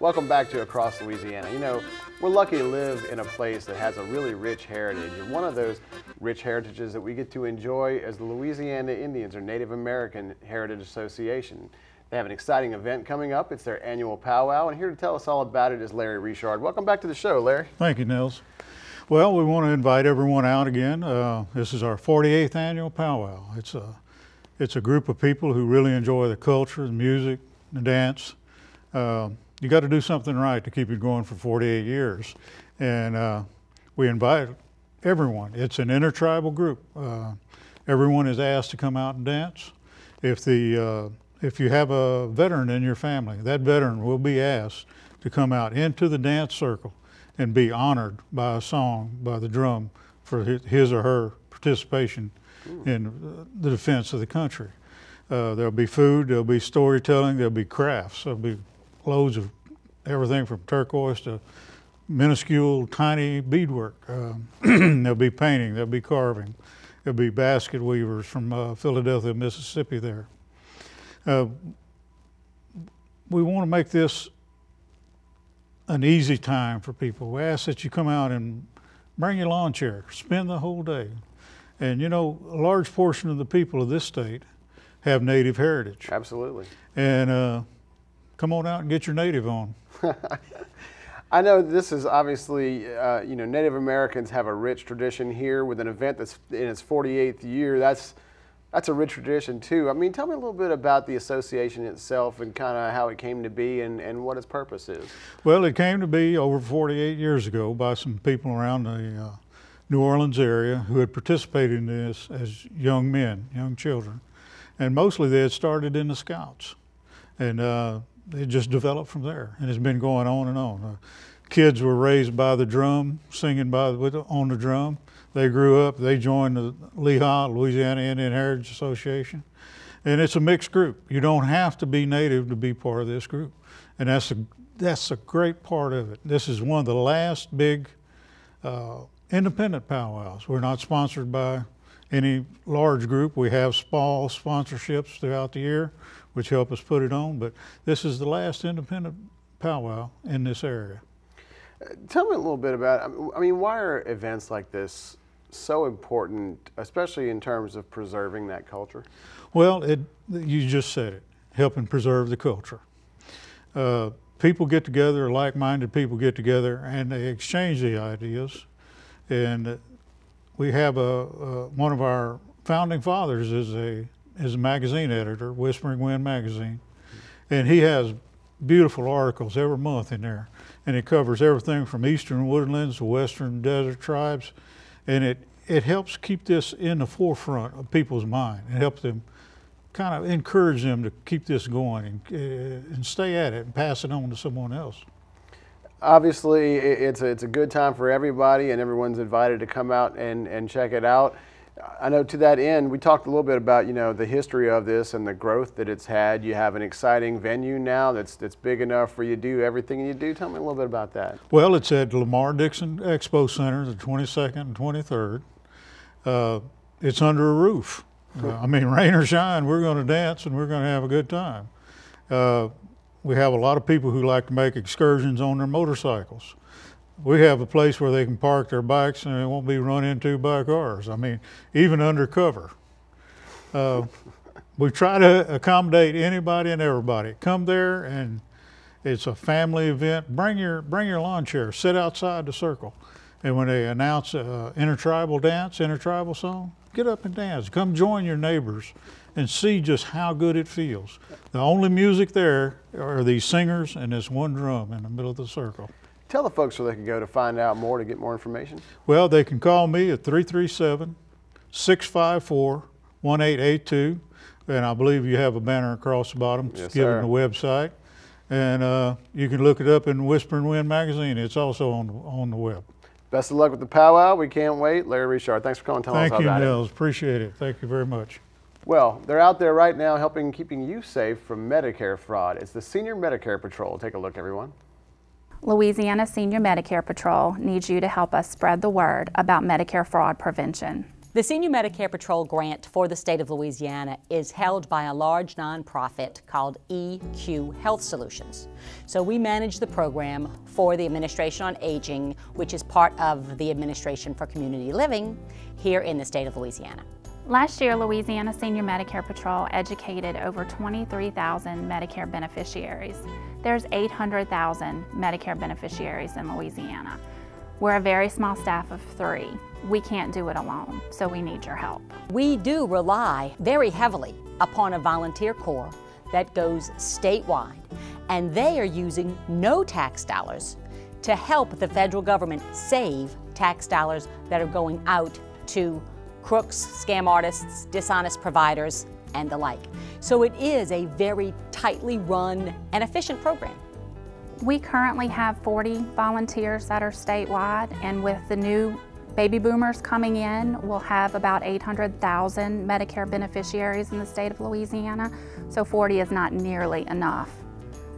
Welcome back to Across Louisiana. You know, we're lucky to live in a place that has a really rich heritage, and one of those rich heritages that we get to enjoy is the Louisiana Indians, or Native American Heritage Association. They have an exciting event coming up. It's their annual powwow, and here to tell us all about it is Larry Richard. Welcome back to the show, Larry. Thank you, Nils. Well, we want to invite everyone out again. This is our 48th annual powwow. It's a group of people who really enjoy the culture, the music, the dance. You got to do something right to keep it going for 48 years. And we invite everyone. It's an intertribal group. Everyone is asked to come out and dance. If you have a veteran in your family, that veteran will be asked to come out into the dance circle and be honored by a song, by the drum, for his or her participation in the defense of the country. There'll be food, there'll be storytelling, there'll be crafts, there'll be loads of everything from turquoise to minuscule, tiny beadwork. There'll be painting, there'll be carving, there'll be basket weavers from Philadelphia, Mississippi there. We want to make this an easy time for people. We ask that you come out and bring your lawn chair, spend the whole day. And you know, a large portion of the people of this state have Native heritage. Absolutely. And come on out and get your Native on. I know this is obviously, you know, Native Americans have a rich tradition here with an event that's in its 48th year. That's a rich tradition too. I mean, tell me a little bit about the association itself and kind of how it came to be and what its purpose is. Well, it came to be over 48 years ago by some people around the New Orleans area who had participated in this as young men, young children. And mostly they had started in the Scouts. And it just developed from there, and it's been going on and on. Kids were raised by the drum, singing on the drum. They grew up, they joined the LIHA, Louisiana Indian Heritage Association. And it's a mixed group. You don't have to be Native to be part of this group. And that's a great part of it. This is one of the last big independent powwows. We're not sponsored by any large group. We have small sponsorships throughout the year, which help us put it on, but this is the last independent powwow in this area. Tell me a little bit about, I mean, why are events like this so important, especially in terms of preserving that culture? Well, you just said it, helping preserve the culture. People get together, like-minded people get together, and they exchange the ideas. And we have one of our founding fathers is a magazine editor, Whispering Wind magazine, and he has beautiful articles every month in there, and it covers everything from eastern woodlands to western desert tribes, and it helps keep this in the forefront of people's mind. It helps them kind of encourage them to keep this going and stay at it and pass it on to someone else. Obviously, it's a good time for everybody, and everyone's invited to come out and check it out. I know to that end, we talked a little bit about, you know, the history of this and the growth that it's had. You have an exciting venue now that's big enough for you to do everything you do. Tell me a little bit about that. Well, it's at Lamar Dixon Expo Center, the 22nd and 23rd. It's under a roof. I mean, rain or shine, we're going to dance and we're going to have a good time. We have a lot of people who like to make excursions on their motorcycles. We have a place where they can park their bikes and it won't be run into by cars. I mean, even undercover. We try to accommodate anybody and everybody. Come there, and it's a family event. Bring your lawn chair, sit outside the circle. And when they announce intertribal dance, intertribal song, get up and dance. Come join your neighbors and see just how good it feels. The only music there are these singers and this one drum in the middle of the circle. Tell the folks where they can go to find out more, to get more information. Well, they can call me at 337-654-1882, and I believe you have a banner across the bottom giving the website. And you can look it up in Whispering Wind magazine. It's also on the web. Best of luck with the powwow. We can't wait. Larry Richard, thanks for coming and telling us about it. Thank you, Nils. Appreciate it. Thank you very much. Well, they're out there right now keeping you safe from Medicare fraud. It's the Senior Medicare Patrol. Take a look, everyone. Louisiana Senior Medicare Patrol needs you to help us spread the word about Medicare fraud prevention. The Senior Medicare Patrol grant for the state of Louisiana is held by a large nonprofit called EQ Health Solutions. So we manage the program for the Administration on Aging, which is part of the Administration for Community Living here in the state of Louisiana. Last year, Louisiana Senior Medicare Patrol educated over 23,000 Medicare beneficiaries. There's 800,000 Medicare beneficiaries in Louisiana. We're a very small staff of 3. We can't do it alone, so we need your help. We do rely very heavily upon a volunteer corps that goes statewide, and they are using no tax dollars to help the federal government save tax dollars that are going out to crooks, scam artists, dishonest providers, and the like. So it is a very tightly run and efficient program. We currently have 40 volunteers that are statewide, and with the new baby boomers coming in, we'll have about 800,000 Medicare beneficiaries in the state of Louisiana, so 40 is not nearly enough.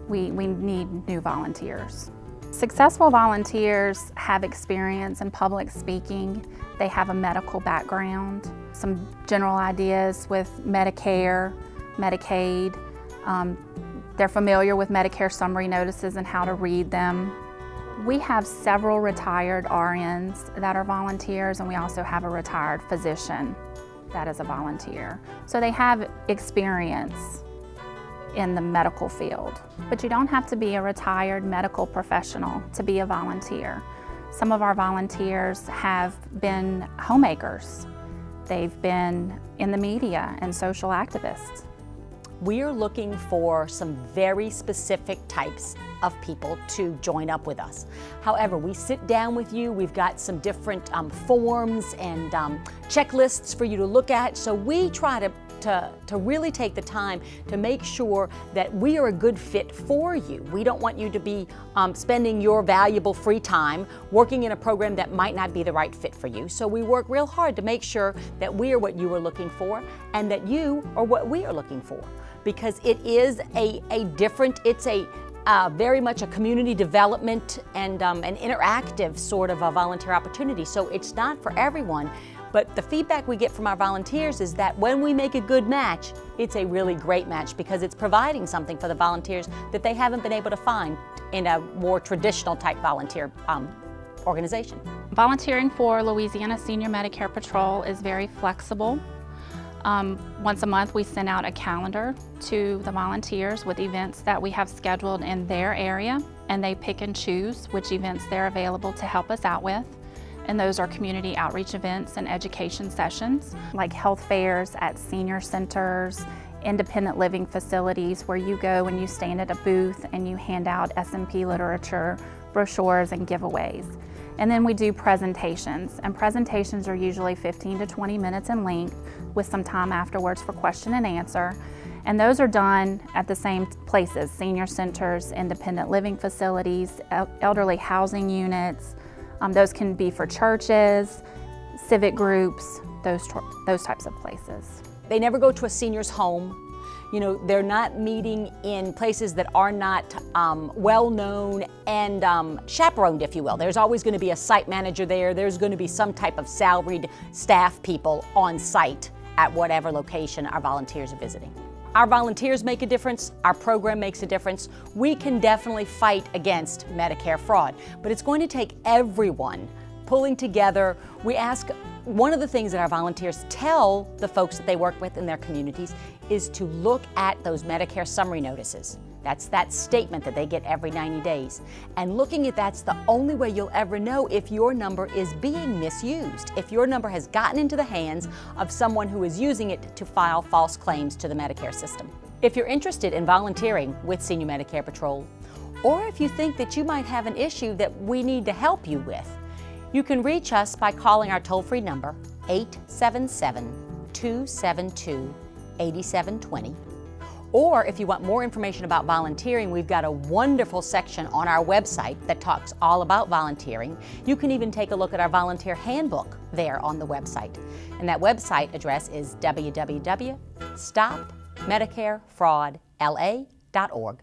We need new volunteers. Successful volunteers have experience in public speaking. They have a medical background, some general ideas with Medicare, Medicaid. They're familiar with Medicare summary notices and how to read them. We have several retired RNs that are volunteers, and we also have a retired physician that is a volunteer. So they have experience in the medical field. But you don't have to be a retired medical professional to be a volunteer. Some of our volunteers have been homemakers. They've been in the media and social activists. We are looking for some very specific types of people to join up with us. However, we sit down with you, we've got some different forms and checklists for you to look at, so we try to really take the time to make sure that we are a good fit for you. We don't want you to be spending your valuable free time working in a program that might not be the right fit for you. So we work real hard to make sure that we are what you are looking for and that you are what we are looking for. Because it is it's very much a community development and an interactive sort of a volunteer opportunity. So it's not for everyone. But the feedback we get from our volunteers is that when we make a good match, it's a really great match because it's providing something for the volunteers that they haven't been able to find in a more traditional type volunteer organization. Volunteering for Louisiana Senior Medicare Patrol is very flexible. Once a month we send out a calendar to the volunteers with events that we have scheduled in their area, and they pick and choose which events they're available to help us out with. And those are community outreach events and education sessions, like health fairs at senior centers, independent living facilities where you go and you stand at a booth and you hand out S&P literature, brochures, and giveaways. And then we do presentations, and presentations are usually 15 to 20 minutes in length with some time afterwards for question and answer. And those are done at the same places, senior centers, independent living facilities, elderly housing units. Those can be for churches, civic groups, those types of places. They never go to a senior's home. You know, they're not meeting in places that are not well-known and chaperoned, if you will. There's always going to be a site manager there. There's going to be some type of salaried staff people on site at whatever location our volunteers are visiting. Our volunteers make a difference. Our program makes a difference. We can definitely fight against Medicare fraud, but it's going to take everyone pulling together. We ask, one of the things that our volunteers tell the folks that they work with in their communities is to look at those Medicare summary notices. That's that statement that they get every 90 days. And looking at that's the only way you'll ever know if your number is being misused, if your number has gotten into the hands of someone who is using it to file false claims to the Medicare system. If you're interested in volunteering with Senior Medicare Patrol, or if you think that you might have an issue that we need to help you with, you can reach us by calling our toll-free number, 877-272-8720. Or if you want more information about volunteering, we've got a wonderful section on our website that talks all about volunteering. You can even take a look at our volunteer handbook there on the website. And that website address is www.stopmedicarefraudla.org.